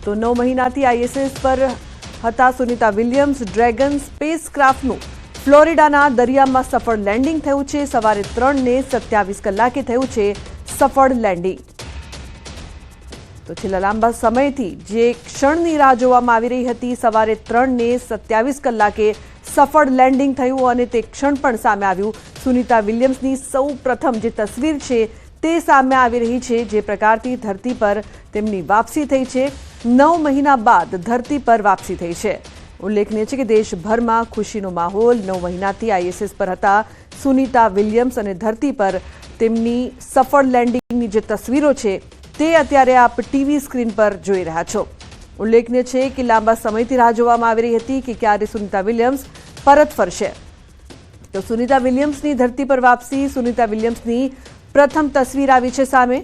તો 9 મહિનાથી આઈએસએસ પર હતા સુનિતા વિલિયમ્સ. ડ્રેગન સ્પેસક્રાફ્ટનું ફ્લોરિડાના દરિયામાં સફળ લેન્ડિંગ થયું છે. સવારે 3:27 કલાકે થયું છે સફળ લેન્ડિંગ. તો છેલ્લા લાંબા સમયથી જે ક્ષણની રાહ જોવામાં આવી રહી હતી, સવારે 3:27 કલાકે સફળ લેન્ડિંગ થયું અને તે ક્ષણ પણ સામે આવ્યું. સુનિતા વિલિયમ્સની સૌ પ્રથમ જે તસવીર છે તે સામે આવી રહી છે. જે પ્રકારથી ધરતી પર તેમની વાપસી થઈ છે, 9 મહિના બાદ ધરતી પર વાપસી થઈ છે. ઉલ્લેખનીય છે કે દેશભરમાં ખુશીનો માહોલ. 9 મહિનાથી આઈએસએસ પર હતા સુનિતા વિલિયમ્સ અને ધરતી પર તેમની સફળ લેન્ડિંગની જે તસવીરો છે તે અત્યારે આપ ટીવી સ્ક્રીન પર જોઈ રહ્યા છો. ઉલ્લેખનીય છે કે લાંબા સમયથી રાહ જોવામાં આવી રહી હતી કે ક્યારે સુનિતા વિલિયમ્સ પરત ફરશે. તો સુનિતા વિલિયમ્સની ધરતી પર વાપસી, સુનિતા વિલિયમ્સની પ્રથમ તસવીર આવી છે સામે.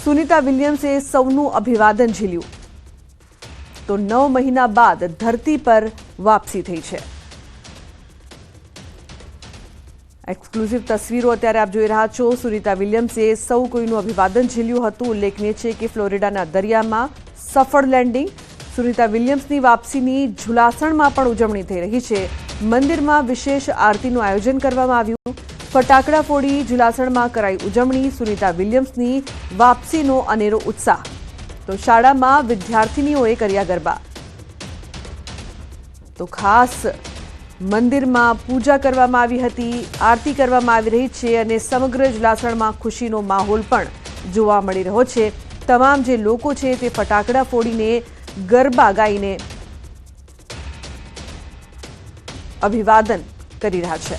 સુનિતા વિલિયમ્સે સૌનું અભિવાદન ઝીલ્યું. તો 9 મહિના બાદ ધરતી પર વાપસી થઈ છે. એક્સક્લુઝિવ તસવીરો અત્યારે આપ જોઈ રહ્યા છો. સુનિતા વિલિયમ્સે સૌ કોઈનું અભિવાદન ઝીલ્યું હતું. ઉલ્લેખનીય છે કે ફ્લોરિડાના દરિયામાં સફળ લેન્ડિંગ. સુનિતા વિલિયમ્સની વાપસીની ઝુલાસણમાં પણ ઉજવણી થઈ રહી છે. મંદિરમાં વિશેષ આરતીનું આયોજન કરવામાં આવ્યું. ફટાકડા ફોડી ઝુલાસણમાં કરાઈ ઉજવણી. સુનિતા વિલિયમ્સની વાપસીનો અનેરો ઉત્સાહ. તો શાળામાં વિદ્યાર્થીનીઓએ કર્યા ગરબા. તો ખાસ મંદિરમાં પૂજા કરવામાં આવી હતી, આરતી કરવામાં આવી રહી છે અને સમગ્ર ઝુલાસણમાં ખુશીનો માહોલ પણ જોવા મળી રહ્યો છે. તમામ જે લોકો છે તે ફટાકડા ફોડીને ગરબા ગાઈને અભિવાદન કરી રહ્યા છે.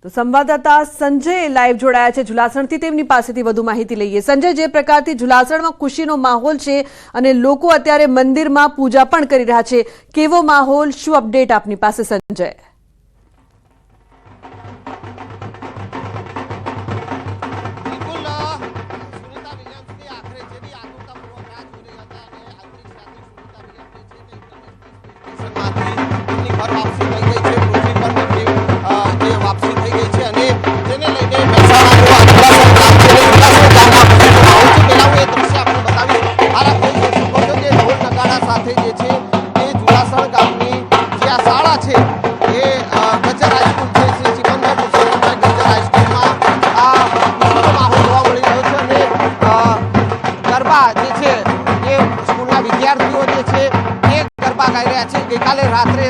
તો સંવાદદાતા સંજય લાઈવ જોડાયા છે ઝુલાસણથી. તેમની પાસેથી વધુ માહિતી લઈએ. સંજય, જે પ્રકારથી ઝુલાસણમાં ખુશીનો માહોલ છે અને લોકો અત્યારે મંદિરમાં પૂજા પણ કરી રહ્યા છે, કેવો માહોલ, શું અપડેટ આપની પાસે સંજય? ગઈકાલે રાત્રે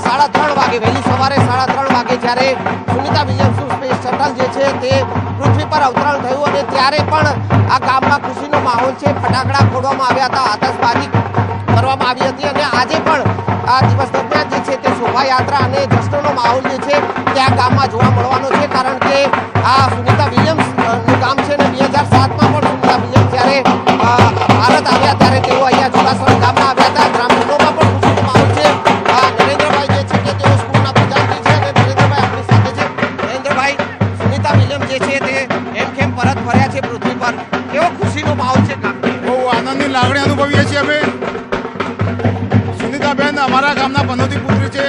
3:30 વાગે, વહેલી સવારે 3:30 વાગે જ્યારે સુનિતા વિલિયમ્સનું સ્પેસ શટલ જે છે તે પૃથ્વી પર અવતરણ થયું અને ત્યારે પણ આ ગામમાં ખુશીનો માહોલ છે. ફટાકડા ફોડવામાં આવ્યા હતા, આતશબાજી કરવામાં આવી હતી અને આજે પણ આ દિવસ દરમિયાન જે છે તે શોભાયાત્રા અને જશ્નનો માહોલ જે છે તે આ ગામમાં જોવા મળવાનો છે. કારણ કે આ સુનિતા વિલિયમ્સનું ગામ છે અને 2007માં પણ સુનિતા વિલિયમ્સ જ્યારે ભારત આવ્યા ત્યારે તેઓ અહીંયા ઝુલાસણ ગામમાં આવ્યા હતા. ગ્રામજનોમાં પણ ખુશીનો માહોલ છે. નરેન્દ્રભાઈ જે છે કે તેઓ સ્કૂલના પૂજારી છે અને નરેન્દ્રભાઈ આપણી સાથે છે. નરેન્દ્રભાઈ, સુનિતા વિલિયમ્સ જે છે તે હેમખેમ પરત ફર્યા છે પૃથ્વી પર, કેવો ખુશીનો માહોલ છે? બહુ આનંદની લાગણી અનુભવીએ છીએ અમે. સુનિતાબેન અમારા ગામના પનોતી પુત્રી છે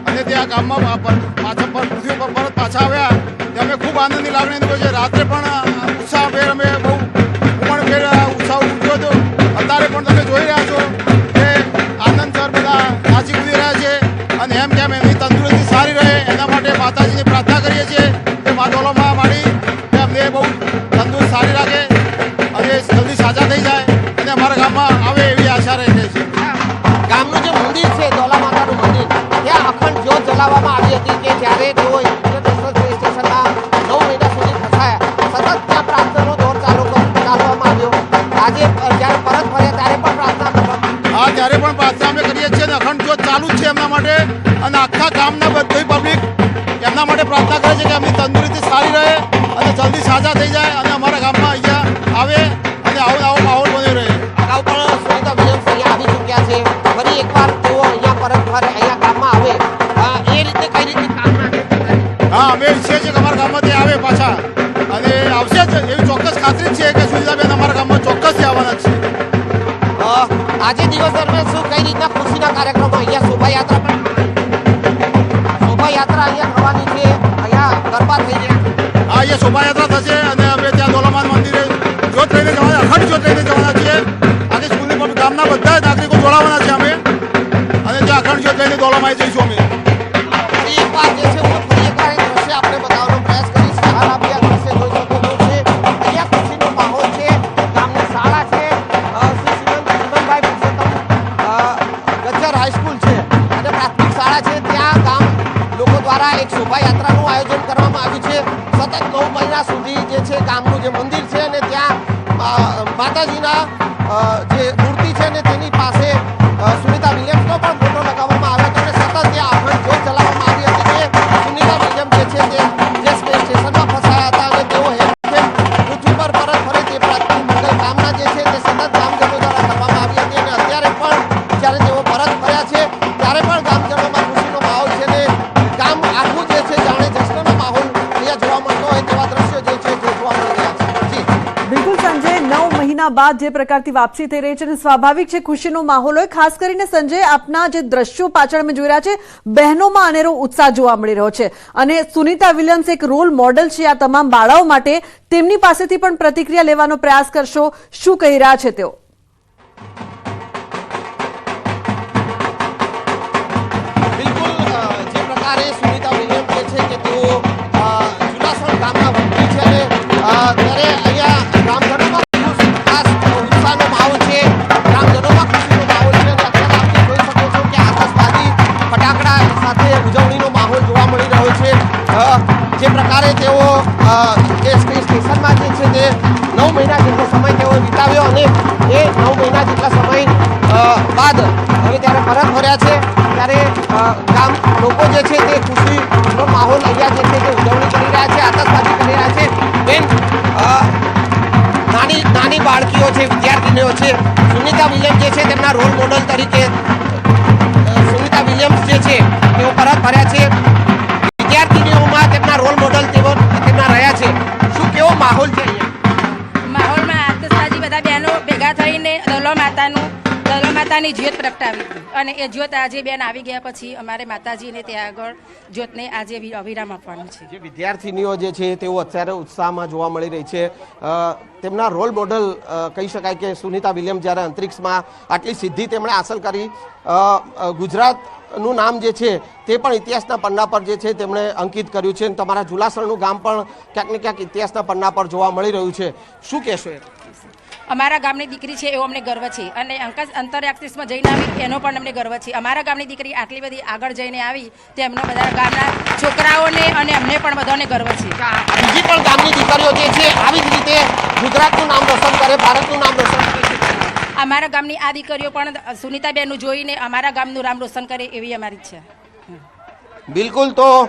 અને તે આ ગામમાં પાછા પૃથ્વી પર પરત પાછા આવ્યા તે અમે ખૂબ આનંદની લાગણી અનુભવીએ છીએ. રાત્રે પણ ઉત્સાહભેર અમે બહુ ઉમળભેર ઉત્સાહ ઉઠ્યો હતો. અત્યારે પણ તમે જોઈ રહ્યા છો કે આનંદસર બધા નાચી કૂદી રહ્યા છે અને એમ કેમ એમની તંદુરસ્તી સારી રહે એના માટે માતાજીની પ્રાર્થના કરીએ છીએ કે મા ડોલોમાં માડી કે અમને બહુ તંદુરસ્ત સારી રાખે અને જલ્દી સાજા થઈ જાય અને અમારા ગામમાં આવે એવી આશા રહે છે. ગામનું જે મંદિર છે, દોલા માતાનું મંદિર, ત્યાં અખંડ જ્યોત જલાવવામાં આવી હતી કે જ્યારે તેઓ ઇન્ટરનેશનલ સ્પેસ સ્ટેશનમાં 9 મહિના સુધી ફસાયા, સતત ત્યાં પ્રાર્થનાનો દોર ચાલવામાં આવ્યો. આજે જ્યારે પરત ફર્યા ત્યારે પણ પ્રાર્થના કરવામાં? હા, ત્યારે પણ પ્રાર્થના અમે કરીએ છીએ અને અખંડ જ્યોત ચાલુ જ છે એમના માટે અને આખા ગામના બધી પબ્લિક એમના માટે પ્રાર્થના કરે છે કે એમની તંદુરસ્તી સારી રહે અને જલ્દી સાજા થઈ જાય અને અમારા ગામમાં અહીંયા આવે અને આવો માહોલ બન્યો રહે. અગાઉ પણ સુનિતા વિલિયમ્સ અહીંયા આવી ચૂક્યા છે. ફરી એકવાર તેઓ અહીંયા પરત ફરે, અહીંયા ગામમાં આવે, એ રીતે કઈ રીતે કામના? હા, અમે ઈચ્છીએ છીએ કે અમારા ગામમાં તે આવે પાછા અને આવશે જ એવી ચોક્કસ ખાતરી છે કે સુનિતાબેન અમારા ગામમાં ચોક્કસથી આવવાના છે. આજે દિવસ દરમિયાન શું કઈ રીતના ખુશીના કાર્યક્રમો? અહીંયા શોભાયાત્રા પણ અહીંયા થવાની છે, અહીંયા ગરબા થઈ રહ્યા છે. હા, અહીંયા શોભાયાત્રા થશે અને અમે ત્યાં દોલામાન મંદિરે જ્યોત લઈને જવાના, અખંડ જ્યોત લઈને જવાના છીએ. આજે સ્કૂલની પણ ગામના બધા જ નાગરિકો જોડાવાના છે અમે, અને ત્યાં અખંડ જ્યોત લઈને દોડવામાં આવી જઈશું અમે. ફરી એકવાર જે છે હું ફરી એકવાર એ દ્રશ્ય આપણે બતાવવાનો પ્રયાસ કરીશ. હાલ આપ આ દ્રશ્ય જોઈ શકો છો છે અહીંયા ખુશીનો માહોલ છે. ગામની શાળા છે શ્રી શ્રીમંતભાઈ પુરુષોત્તમ ગજ્જર હાઈસ્કૂલ છે અને પ્રાથમિક શાળા છે. ત્યાં ગામ લોકો દ્વારા એક શોભાયાત્રાનું આયોજન કરવામાં આવ્યું છે. સતત 9 મહિના સુધી જે છે ગામનું જે મંદિર છે અને ત્યાં માતાજીના જે મૂર્તિ છે ને તેની પાસે સુનિતા વિલિયમ્સનો પણ ફોટો લગાવવામાં આવ્યો હતો અને સતત ત્યાં અખંડ જ્યોત ચલાવવામાં આવી હતી કે સુનિતા વિલિયમ્સ જે છે તે જે સ્પેસ સ્ટેશનમાં ફસાયા હતા અને તેઓ હેમખેમ પૃથ્વી પર પરત ફરે તે પ્રયત્ન કામના જે છે તે સતત ગામજનો દ્વારા કરવામાં આવી હતી અને અત્યારે પણ જ્યારે તેઓ પરત ફર્યા છે ત્યારે પણ ગામજનોમાં ખુશીનો માહોલ છે ને ગામ આખું જે છે જાણે જશ્નનો માહોલ અહીંયા જોવા મળતો હોય તેવા દ્રશ્યો જે છે તે જોવા મળી રહ્યા છે. જી બિલકુલ સંજય, 9 મહિના બાદ જે પ્રકારથી વાપસી થઈ રહી છે અને સ્વાભાવિક છે ખુશીનો માહોલ હોય. ખાસ કરીને સંજય, આપના જે દ્રશ્યો પાછળ અમે જોઈ રહ્યા છે, બહેનોમાં અનેરો ઉત્સાહ જોવા મળી રહ્યો છે અને સુનિતા વિલિયમ્સ એક રોલ મોડલ છે આ તમામ બાળાઓ માટે. તેમની પાસેથી પણ પ્રતિક્રિયા લેવાનો પ્રયાસ કરશો, શું કહી રહ્યા છે તેઓ? બિલકુલ જે પ્રકારે સુનિતા વિલિયમ્સ જે છે કે તેઓ જુલાસણ ગામના વતની છે અને ત્યારે અહીંયા ગ્રામજનોમાં ખાસ ઉત્સાહનો માહોલ છે, ગ્રામજનોમાં ખુશીનો માહોલ છે અને અત્યારે આપ જોઈ શકો છો કે આતશબાજી ફટાકડા સાથે ઉજવણીનો માહોલ જોવા મળી રહ્યો છે. જે પ્રકારે તેઓ જે સ્પેસ સ્ટેશનમાં જે છે તે 9 મહિના જેટલો સમય તેઓ વિતાવ્યો અને એ 9 મહિના જેટલા સમય બાદ હવે ત્યારે પરત ફર્યા છે. ત્યારે ગામ લોકો જે છે તે ખુશીનો માહોલ અહીંયા જે છે તે ઉજવણી કરી રહ્યા છે, આતશબાજી કરી રહ્યા છે. બેન, નાની બાળકીઓ છે, વિદ્યાર્થીનીઓ છે, સુનિતા વિલિયમ્સ જે છે તેમના રોલ મોડલ તરીકે સુનિતા વિલિયમ્સ જે છે તેઓ પરત ફર્યા છે. વિદ્યાર્થીનીઓમાં તેમના રોલ મોડલ તેમના રહ્યા છે. શું કેવો માહોલ છે અહીંયા? માહોલમાં આતશબાજી બધા બહેનો ભેગા થઈને દલો માતાની જ્યોત પ્રગટાવી અને એ જ્યોત આજે બેન આવી ગયા પછી અમારે માતાજીને ત્યાં આગળ જ્યોતને આજે અવિરામ આપવાનું છે. જે વિદ્યાર્થીનીઓ જે છે તેઓ અત્યારે ઉત્સાહમાં જોવા મળી રહી છે. તેમના રોલ મોડલ કહી શકાય કે સુનિતા વિલિયમ્સ જ્યારે અંતરિક્ષમાં આટલી સિદ્ધિ તેમણે હાંસલ કરી, ગુજરાતનું નામ જે છે તે પણ ઇતિહાસના પન્ના પર જે છે તેમણે અંકિત કર્યું છે અને તમારા જુલાસણનું ગામ પણ ક્યાંક ને ક્યાંક ઇતિહાસના પન્ના પર જોવા મળી રહ્યું છે. શું કહેશો? અમારા ગામની દીકરી છે એવો અમને ગર્વ છે અને અંતરિક્ષમાં જઈને આવી એનો પણ અમને ગર્વ છે. અમારા ગામની દીકરી આટલી બધી આગળ જઈને આવી તેમનો બધા ગામના છોકરાઓને અને અમને પણ બધાને ગર્વ છે. બીજી પણ ગામની દીકરીઓ જે છે આવી જ રીતે ગુજરાતનું નામ રોશન કરે, ભારતનું નામ રોશન કરે. અમારા ગામની આ દીકરીઓ પણ સુનિતાબેનનું જોઈને અમારા ગામનું નામ રોશન કરે એવી અમારી ઈચ્છા. બિલકુલ, તો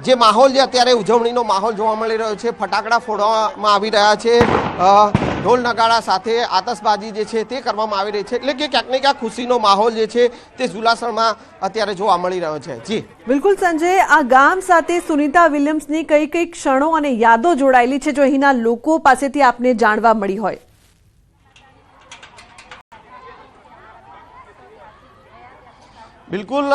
જે માહોલ છે અત્યારે ઉજવણીનો માહોલ જોવા મળી રહ્યો છે, ફટાકડા ફોડવામાં આવી રહ્યા છે, ઢોલ નગાડા સાથે આતશબાજી જે છે તે કરવામાં આવી રહી છે, એટલે કે ક્યાંક ને ક્યાંક ખુશીનો માહોલ જે છે તે જુલાસણમાં અત્યારે જોવા મળી રહ્યો છે. જી બિલકુલ સંજય, આ ગામ સાથે સુનિતા વિલિયમ્સની કઈ કઈ ક્ષણો અને યાદો જોડાયેલી છે જો અહીંના લોકો પાસેથી આપને જાણવા મળી હોય? બિલકુલ,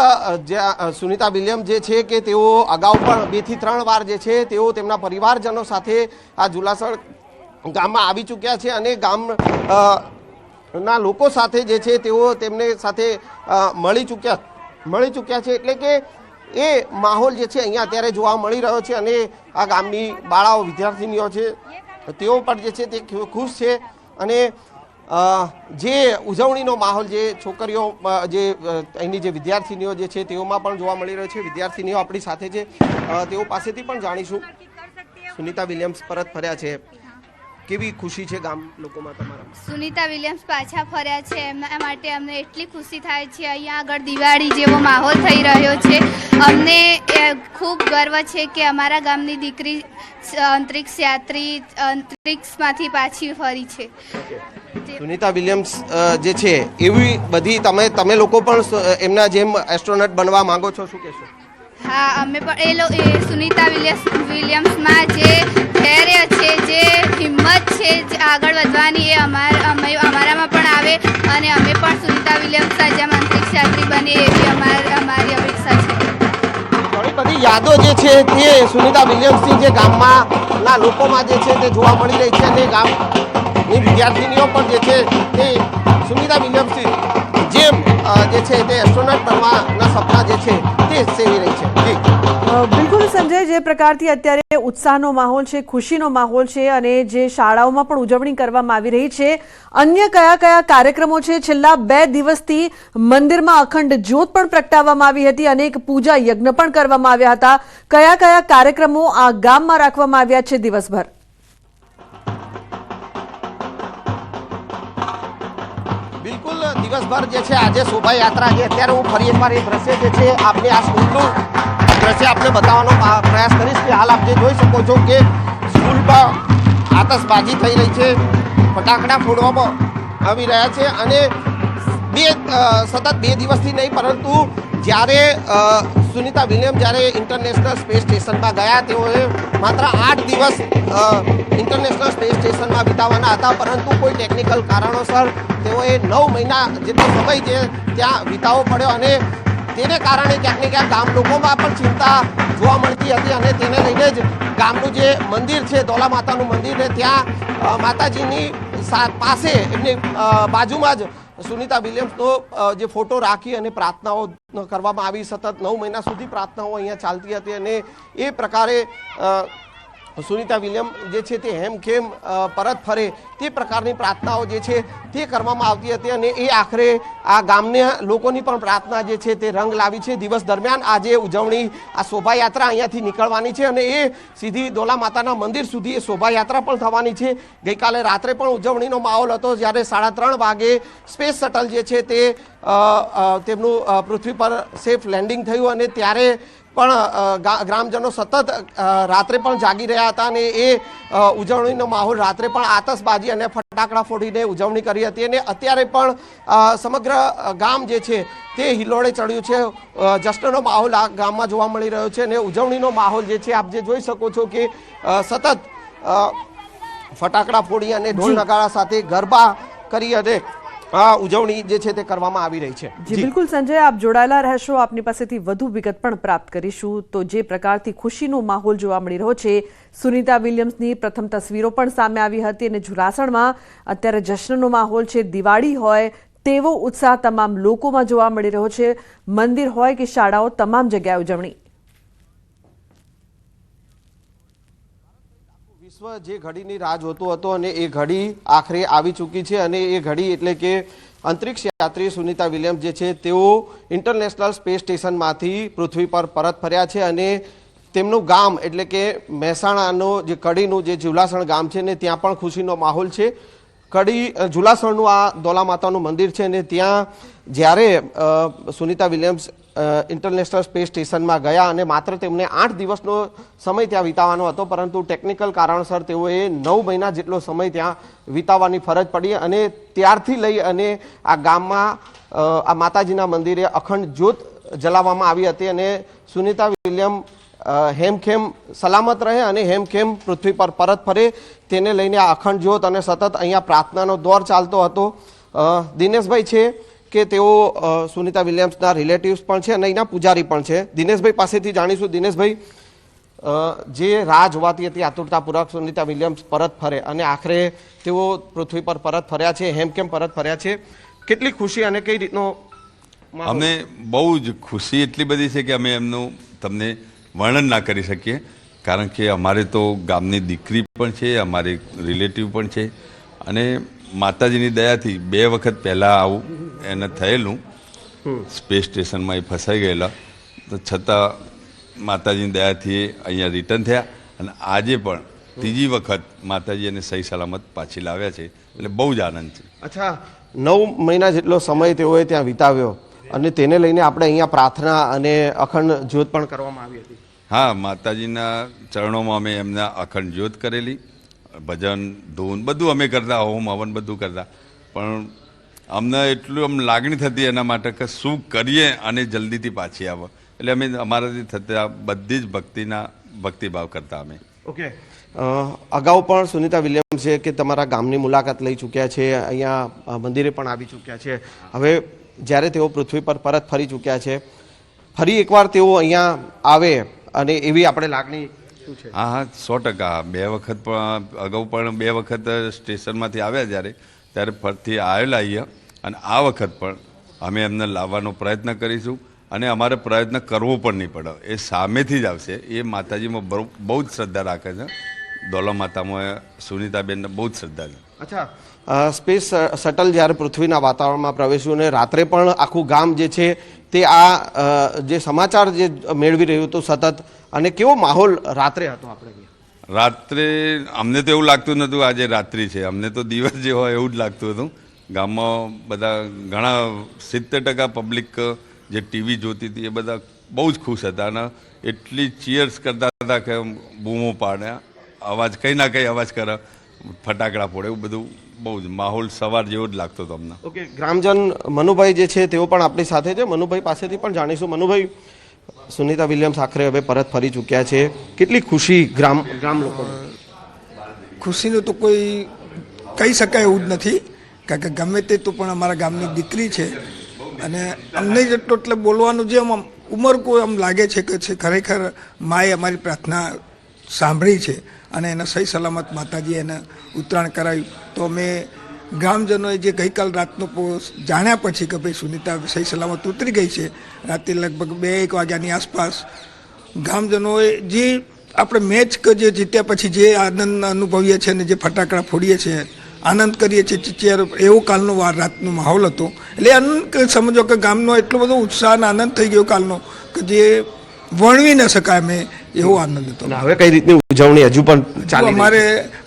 સુનિતા વિલિયમ્સ જે છે કે તેઓ અગાઉ પણ 2 થી 3 વાર જે છે તેઓ તેમના પરિવારજનો સાથે આ જુલાસણ ગામમાં આવી ચૂક્યા છે અને ગામના લોકો સાથે જે છે તેઓ તેમને સાથે મળી ચૂક્યા છે, એટલે કે એ માહોલ જે છે અહીંયા અત્યારે જોવા મળી રહ્યો છે અને આ ગામની બાળાઓ વિદ્યાર્થીનીઓ છે તેઓ પણ જે છે તે ખુશ છે અને જે ઉજવણીનો માહોલ જે છોકરીઓ જે અહીંની જે વિદ્યાર્થીનીઓ જે છે તેઓમાં પણ જોવા મળી રહ્યો છે. વિદ્યાર્થીનીઓ આપણી સાથે છે, તેઓ પાસેથી પણ જાણીશું. સુનિતા વિલિયમ્સ પરત ફર્યા છે, કેવી ખુશી છે ગામ લોકોમાં તમારા? સુનિતા વિલિયમ્સ પાછા ફર્યા છે એમના માટે અમને એટલી ખુશી થાય છે. અહીંયા આગળ દિવાળી જેવો માહોલ થઈ રહ્યો છે. અમને ખૂબ ગર્વ છે કે અમારા ગામની દીકરી અંતરિક્ષ યાત્રી અંતરિક્ષમાંથી પાછી ફરી છે. સુનિતા વિલિયમ્સ જે છે એવી બધી તમે લોકો પણ એમના જેમ એસ્ટ્રોનોટ બનવા માંગો છો, શું કહેશો? હા, અમે પણ સુનિતા વિલિયમ્સમાં જે ધૈર્ય છે, જે હિંમત છે, જે આગળ વધવાની એ અમારામાં પણ આવે અને અમે પણ સુનિતા વિલિયમ્સ જેમ અંતરિક્ષ યાત્રી બને એવી અમારી અપેક્ષા છે. ઘણી બધી યાદો જે છે તે સુનિતા વિલિયમ્સની જે ગામમાં લોકોમાં જે છે તે જોવા મળી રહી છે અને વિદ્યાર્થીનીઓ પણ જે છે તે સુનિતા વિલિયમ્સની જેમ જે છે તે એસ્ટ્રોનોટ બનવાના સપના જે છે તે સેવી રહી છે. બિલકુલ સંજય, જે પ્રકારથી અત્યારે ઉત્સાહનો માહોલ છે, ખુશીનો માહોલ છે અને જે શાળાઓમાં પણ ઉજવણી કરવામાં આવી રહી છે, અન્ય કયા કયા કાર્યક્રમો છે? છેલ્લા 2 દિવસથી મંદિરમાં અખંડ જ્યોત પણ પ્રગટાવવામાં આવી હતી, અનેક પૂજા યજ્ઞ પણ કરવામાં આવ્યા હતા. કયા કયા કાર્યક્રમો આ ગામમાં રાખવામાં આવ્યા છે દિવસભર? બિલકુલ, દિવસભર જે છે આજે શોભાયાત્રા છે. અત્યારે હું ફરી એકવાર એ દ્રશ્ય જે છે આપને આ સ્કૂલનું દ્રશ્ય આપને બતાવવાનો પ્રયાસ કરીશ કે હાલ આપ જે જોઈ શકો છો કે સ્કૂલમાં આતશબાજી થઈ રહી છે, ફટાકડા ફોડવામાં આવી રહ્યા છે અને સતત 2 દિવસથી નહીં, પરંતુ જ્યારે સુનિતા વિલિયમ જ્યારે ઇન્ટરનેશનલ સ્પેસ સ્ટેશનમાં ગયા, તેઓએ માત્ર 8 દિવસ ઇન્ટરનેશનલ સ્પેસ સ્ટેશનમાં વિતાવવાના હતા, પરંતુ કોઈ ટેકનિકલ કારણોસર તેઓએ 9 મહિના જેટલો સમય જે ત્યાં વિતાવવો પડ્યો અને તેને કારણે ક્યાંક ને ક્યાંક ગામ લોકોમાં પણ ચિંતા જોવા મળતી હતી અને તેને લઈને જ ગામનું જે મંદિર છે, દોલા માતાનું મંદિર છે, ત્યાં માતાજીની પાસે એમની બાજુમાં જ સુનિતા વિલિયમ્સનો જે ફોટો રાખી અને પ્રાર્થનાઓ કરવામાં આવી. સતત 9 મહિના સુધી પ્રાર્થનાઓ અહીંયા ચાલતી હતી અને એ પ્રકારે સુનિતા વિલિયમ જે છે તે હેમખેમ પરત ફરે તે પ્રકારની પ્રાર્થનાઓ જે છે તે કરવામાં આવતી હતી અને એ આખરે આ ગામના લોકોની પણ પ્રાર્થના જે છે તે રંગ લાવી છે. દિવસ દરમિયાન આજે ઉજવણી, આ શોભાયાત્રા અહીંયાથી નીકળવાની છે અને એ સીધી દોલા માતાના મંદિર સુધી એ શોભાયાત્રા પણ થવાની છે. ગઈકાલે રાત્રે પણ ઉજવણીનો માહોલ હતો, જ્યારે 3:30 વાગે સ્પેસ શટલ જે છે તે તેમનું પૃથ્વી પર સેફ લેન્ડિંગ થયું અને ત્યારે પણ ગ્રામજનો સતત રાત્રે પણ જાગી રહ્યા હતા અને એ ઉજવણીનો માહોલ રાત્રે પણ આતશબાજી અને ફટાકડા ફોડીને ઉજવણી કરી હતી અને અત્યારે પણ સમગ્ર ગામ જે છે તે હિલોળે ચડ્યું છે. જશ્નનો માહોલ આ ગામમાં જોવા મળી રહ્યો છે અને ઉજવણીનો માહોલ જે છે આપ જે જોઈ શકો છો કે સતત ફટાકડા ફોડી અને ઢોલ નગારા સાથે ગરબા કરી અને આ ઉજવણી જે છે તે કરવામાં આવી રહી છે. જી બિલકુલ સંજય, આપ જોડાયેલા રહેશો, આપની પાસેથી વધુ વિગત પણ પ્રાપ્ત કરીશું. તો જે પ્રકારથી ખુશીનો માહોલ જોવા મળી રહ્યો છે, સુનિતા વિલિયમ્સની પ્રથમ તસવીરો પણ સામે આવી હતી અને ઝુલાસણમાં અત્યારે જશ્નનો માહોલ છે, દિવાળી હોય તેવો ઉત્સાહ તમામ લોકોમાં જોવા મળી રહ્યો છે. મંદિર હોય કે શાળાઓ, તમામ જગ્યાએ ઉજવણી. વિશ્વ જે ઘડીની રાહ જોતો હતો અને એ ઘડી આખરે આવી ચૂકી છે અને એ ઘડી એટલે કે અંતરિક્ષ યાત્રી સુનિતા વિલિયમ્સ જે છે તેઓ ઇન્ટરનેશનલ સ્પેસ સ્ટેશનમાંથી પૃથ્વી પર પરત ફર્યા છે અને તેમનું ગામ એટલે કે મહેસાણાનો જે કડીનું જે ઝુલાસણ ગામ છે ને ત્યાં પણ ખુશીનો માહોલ છે. કડી ઝુલાસણનું આ દોલા માતાનું મંદિર છે ને ત્યાં જ્યારે સુનિતા વિલિયમ્સ ઇન્ટરનેશનલ સ્પેસ સ્ટેશનમાં ગયા અને માત્ર તેમને 8 દિવસનો સમય ત્યાં વિતાવવાનો હતો, પરંતુ ટેકનિકલ કારણસર તેઓએ 9 મહિના જેટલો સમય ત્યાં વિતાવવાની ફરજ પડી અને ત્યારથી લઈ અને આ ગામમાં આ માતાજીના મંદિરે અખંડ જ્યોત જલાવવામાં આવી હતી અને સુનિતા વિલિયમ હેમખેમ સલામત રહે અને હેમખેમ પૃથ્વી પર પરત ફરે તેને લઈને આ અખંડ જ્યોત અને સતત અહીંયા પ્રાર્થનાનો દોર ચાલતો હતો. દિનેશભાઈ છે કે તેઓ સુનિતા વિલિયમ્સના રિલેટિવ્સ પણ છે અને અહીંના પૂજારી પણ છે. દિનેશભાઈ પાસેથી જાણીશું. દિનેશભાઈ, જે રાહ જોવાતી હતી આતુરતાપૂર્વક સુનિતા વિલિયમ્સ પરત ફરે અને આખરે તેઓ પૃથ્વી પર પરત ફર્યા છે, હેમખેમ પરત ફર્યા છે, કેટલી ખુશી અને કઈ રીતનો? અમને બહુ જ ખુશી એટલી બધી છે કે અમે એમનું તમને વર્ણન ના કરી શકીએ, કારણ કે અમારે તો ગામની દીકરી પણ છે, અમારી રિલેટિવ પણ છે અને માતાજીની દયાથી 2 વખત પહેલાં આવું એને થયેલું, સ્પેસ સ્ટેશનમાં એ ફસાઈ ગયેલા, તો છતાં માતાજીની દયાથી અહીંયા રિટર્ન થયા અને આજે પણ 3જી વખત માતાજી એને સહી સલામત પાછી લાવ્યા છે, એટલે બહુ જ આનંદ છે. અચ્છા, 9 મહિના જેટલો સમય તેઓએ ત્યાં વિતાવ્યો અને તેને લઈને આપણે અહીંયા પ્રાર્થના અને અખંડ જ્યોત પણ કરવામાં આવી હતી. હા, માતાજીના ચરણોમાં અમે એમના અખંડ જ્યોત કરેલી, ભજન ધૂન બધું અમે કરતા, હોમ હવન બધું કરતા, પણ અમને એટલું આમ લાગણી થતી એના માટે કે શું કરીએ અને જલ્દીથી પાછી આવે, એટલે અમે અમારાથી થતા બધી જ ભક્તિભાવ કરતા અમે. ઓકે, અગાઉ પણ સુનિતા વિલિયમ્સ છે કે તમારા ગામની મુલાકાત લઈ ચૂક્યા છે, અહીંયા મંદિરે પણ આવી ચૂક્યા છે. હવે જ્યારે તેઓ પૃથ્વી પર પરત ફરી ચૂક્યા છે, ફરી એકવાર તેઓ અહીંયા આવે અને એવી આપણે લાગણી રહેતું છે? હા 100%. 2 વખત પણ અગાઉ પણ 2 વખત સ્ટેશનમાંથી આવ્યા ત્યારે ફરતી આવેલા અહીંયા, અને આ વખત પણ અમે એમને લાવવાનો પ્રયત્ન કરીશું, અને અમારે પ્રયત્ન કરવો પણ નહીં પડે, એ સામેથી જ આવશે. એ માતાજીમાં બહુ જ શ્રદ્ધા રાખે છે, દોલા માતામાં સુનીતાબેનને બહુ જ શ્રદ્ધા છે. અચ્છા, સ્પેસ શટલ જ્યારે પૃથ્વીના વાતાવરણમાં પ્રવેશ્યું અને રાત્રે પણ આખું ગામ જે છે તે આ જે સમાચાર જે મેળવી રહ્યું હતું સતત, અને કેવો માહોલ રાત્રે હતો આપણે અહીંયા? રાત્રે અમને તો એવું લાગતું નહોતું આજે રાત્રિ છે, અમને તો દિવસ જે હોય એવું જ લાગતું હતું. ગામમાં બધા ઘણા 70% પબ્લિક જે ટીવી જોતી હતી એ બધા બહુ જ ખુશ હતા, અને એટલી ચીયર્સ કરતા હતા કે બૂમો પાડ્યા, અવાજ કંઈ ના કંઈ અવાજ કરે, ફટાકડા ફોડે, એવું બધું બહુ જ માહોલ સવાર જેવો જ લાગતો હતો અમને. ઓકે, ગ્રામજન મનુભાઈ જે છે તેઓ પણ આપણી સાથે છે. મનુભાઈ પાસેથી પણ જાણીશું. મનુભાઈ, સુનીતા વિલિયમ્સ આખરે હવે પરત ફરી ચૂક્યા છે, કેટલી ખુશી ગ્રામ લોકો? ખુશીનું તો કોઈ કહી શકાય એવું જ નથી, કારણ કે ગમે તે તો પણ અમારા ગામની દીકરી છે, અને અમને જેટલો એટલે બોલવાનું જે આમ ઉંમર કોઈ આમ લાગે છે કે ખરેખર માએ અમારી પ્રાર્થના સાંભળી છે, અને એને સહી સલામત માતાજી એને ઉત્તરાયણ કરાવ્યું. તો અમે ગ્રામજનોએ જે ગઈકાલ રાતનો જાણ્યા પછી કે ભાઈ સુનીતા સહી સલામત ઉતરી ગઈ છે, રાતે લગભગ 2-1 વાગ્યાની આસપાસ ગ્રામજનોએ જે આપણે મેચ જે જીત્યા પછી જે આનંદ અનુભવીએ છીએ ને જે ફટાકડા ફોડીએ છીએ, આનંદ કરીએ છીએ, ચીચિયાર, એવો કાલનો રાતનો માહોલ હતો. એટલે આનંદ સમજો કે ગામનો એટલો બધો ઉત્સાહ અને આનંદ થઈ ગયો કાલનો કે જે વર્ણવી ન શકાય. મેં એવો આનંદ હતો. હવે કઈ રીતની ઉજવણી હજુ પણ ચાલે? અમારે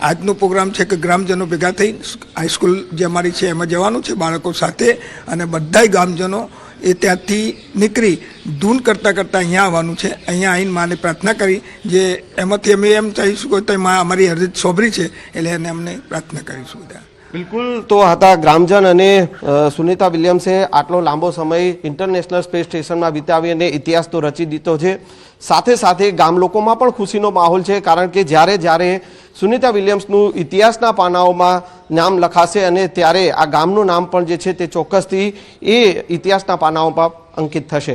આજનો પ્રોગ્રામ છે કે ગ્રામજનો ભેગા થઈ હાઈસ્કૂલ જે અમારી છે એમાં જવાનું છે બાળકો સાથે, અને બધાય ગામજનો એ ત્યાંથી નીકળી ધૂન કરતાં અહીંયા આવવાનું છે. અહીંયા આવીને માને પ્રાર્થના કરી, જે એમાંથી અમે એમ ચાહીશું કે મા અમારી અરજ સોંપરી છે, એટલે એને અમને પ્રાર્થના કરીશું બધા. બિલકુલ, તો હતા ગ્રામજન. અને સુનીતા વિલિયમ્સે આટલો લાંબો સમય ઇન્ટરનેશનલ સ્પેસ સ્ટેશનમાં વિતાવી અને ઇતિહાસ તો રચી દીધો છે. સાથે સાથે ગામ લોકોમાં પણ ખુશીનો માહોલ છે, કારણ કે જ્યારે સુનીતા વિલિયમ્સનું ઇતિહાસના પાનાઓમાં નામ લખાશે, અને ત્યારે આ ગામનું નામ પણ જે છે તે ચોક્કસથી એ ઇતિહાસના પાનાઓ પર અંકિત થશે.